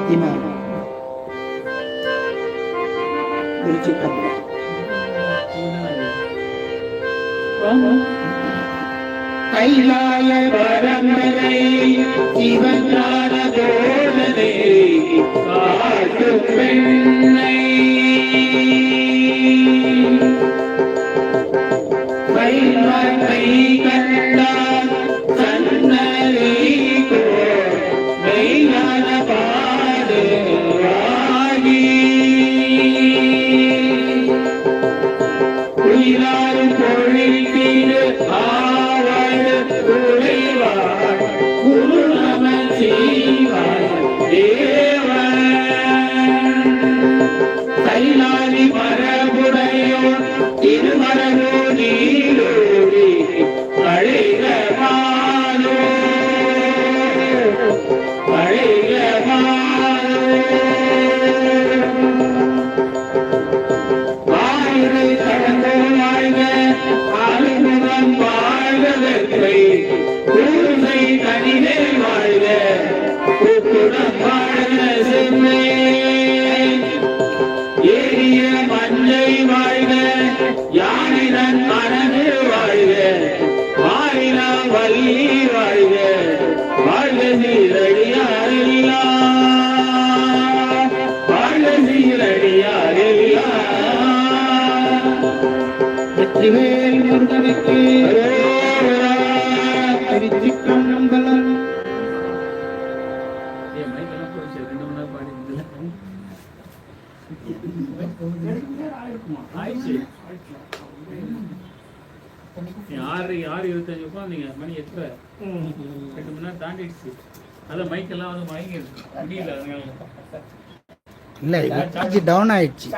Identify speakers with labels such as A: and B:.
A: தினம் கைலாய பரம்பரை சிவஞான தோழனே காட்டு பெண்ணை கை கண்டால் சன்னரி மெய்ஞான பாடு ஆகி உயிராறு பொழித்தீரு ஆவாழ் உழைவாள் குரு நம செய்வாள் தேவன் கைலாலி மரபுடையோ திருமரபோ நீரோடி அழைகமானோ அழைகமானோ வாழ்வு கடந்தோ வாழ்க ஆளுமுகம் வாழ்வதற்கை கூர்மை கனிதே வாழ்க கூக்குடம் வாழ்க செம்மே ஏரிய மஞ்சை வாழ்க யானிதன் மனது வாழ்க மாறினா வள்ளி வாழ்க வாழ்க சீரடியாரெல்லா வாழ்க சீரடியாரெல்லா வெற்றிவேல் முருகனுக்கு திருச்சிற்றம்பலம்.
B: ஆறு 6:25 உட்காந்தீங்க. மணி எத்தனை? 8 மணி நேரம் தாண்டிடுச்சு. அதான் மைக்கெல்லாம் வந்து மயங்கி முடியல.
A: இல்லை, டவுன் ஆயிடுச்சு.